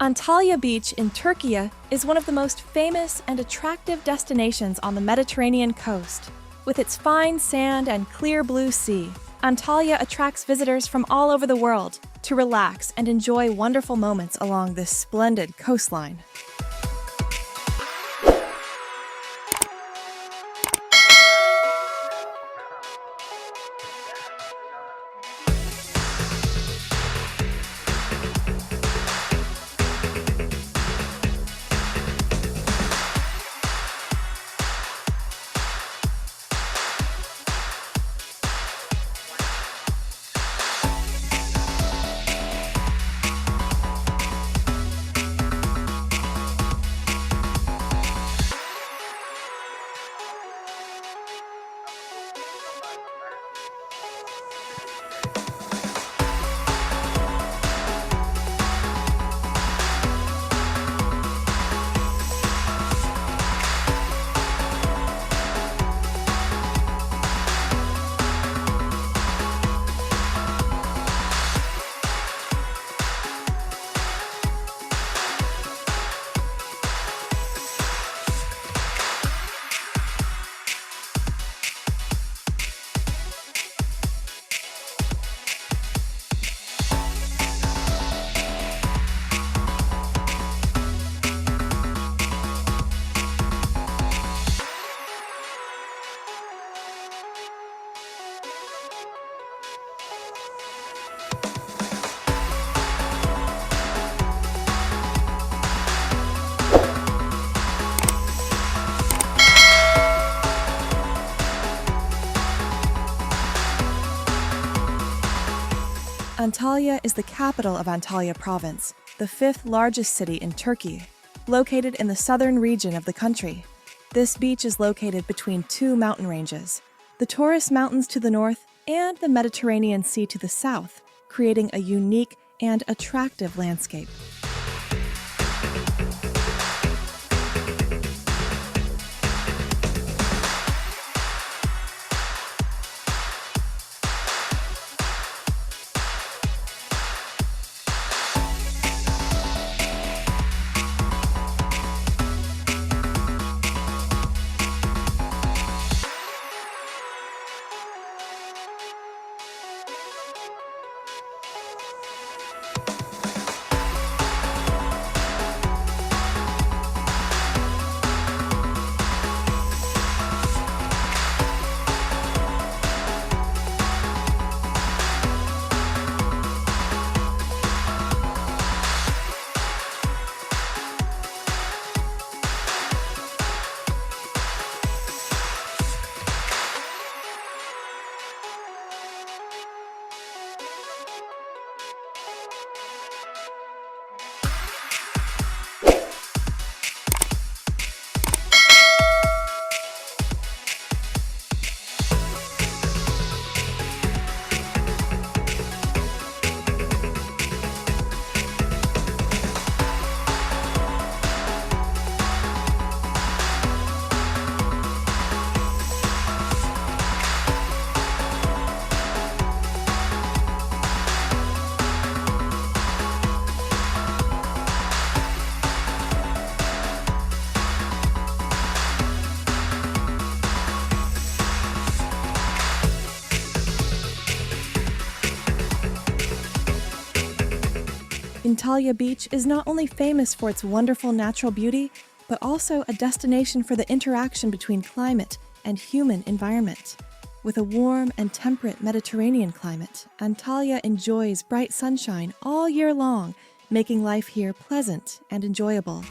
Antalya Beach in Turkey is one of the most famous and attractive destinations on the Mediterranean coast. With its fine sand and clear blue sea, Antalya attracts visitors from all over the world to relax and enjoy wonderful moments along this splendid coastline. Antalya is the capital of Antalya province, the fifth largest city in Turkey, located in the southern region of the country. This beach is located between two mountain ranges, the Taurus Mountains to the north and the Mediterranean Sea to the south, creating a unique and attractive landscape. Antalya Beach is not only famous for its wonderful natural beauty, but also a destination for the interaction between climate and human environment. With a warm and temperate Mediterranean climate, Antalya enjoys bright sunshine all year long, making life here pleasant and enjoyable.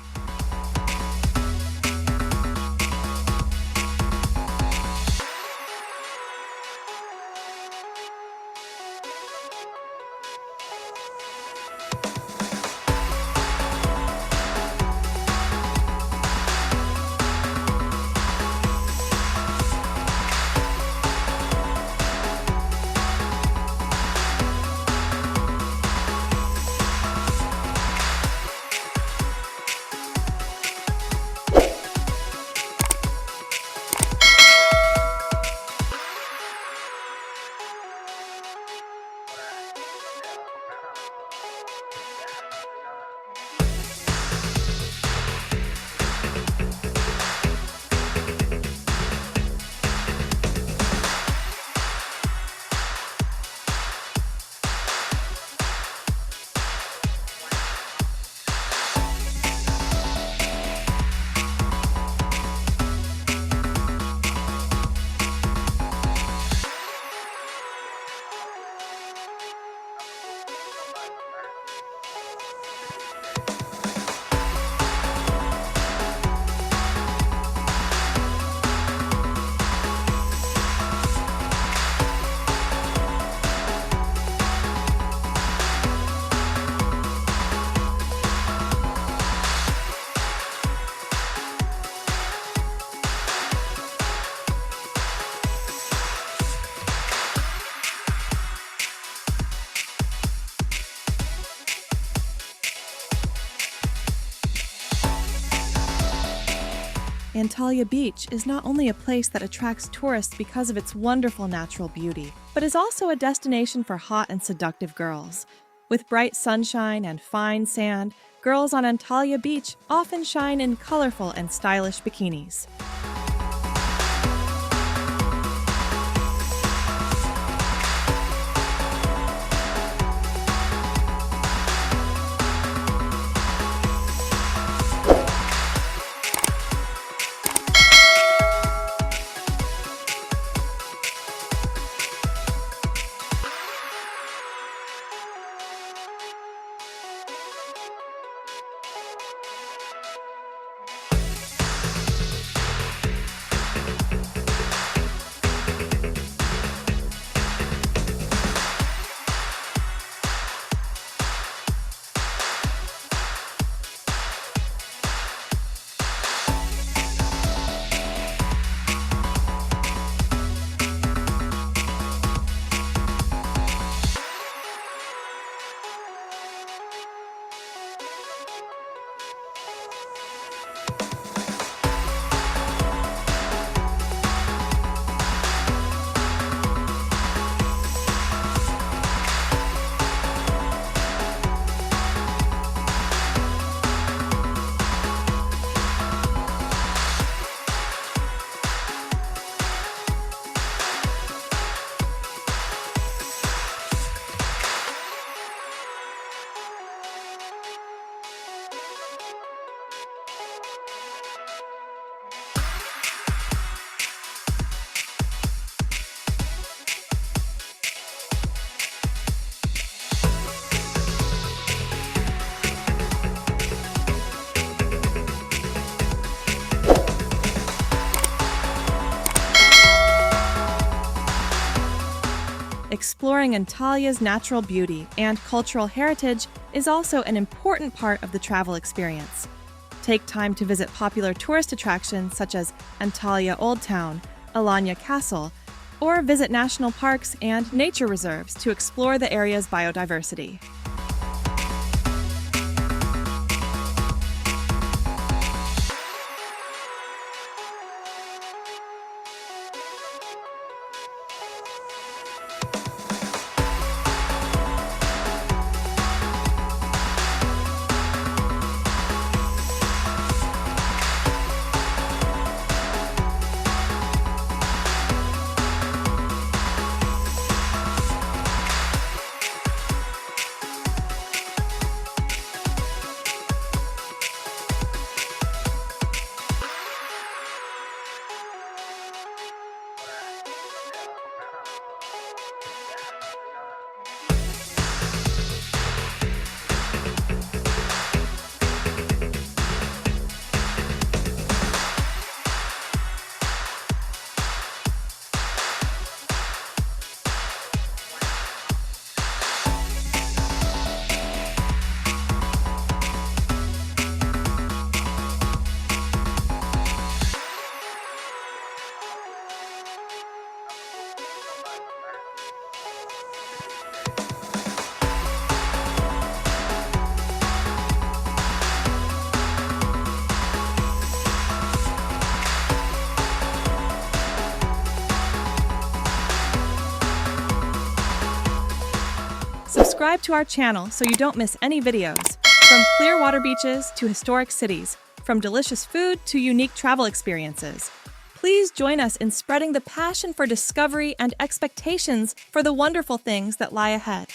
Antalya Beach is not only a place that attracts tourists because of its wonderful natural beauty, but is also a destination for hot and seductive girls. With bright sunshine and fine sand, girls on Antalya Beach often shine in colorful and stylish bikinis. Exploring Antalya's natural beauty and cultural heritage is also an important part of the travel experience. Take time to visit popular tourist attractions such as Antalya Old Town, Alanya Castle, or visit national parks and nature reserves to explore the area's biodiversity. Subscribe to our channel so you don't miss any videos. From clear water beaches to historic cities, from delicious food to unique travel experiences. Please join us in spreading the passion for discovery and expectations for the wonderful things that lie ahead.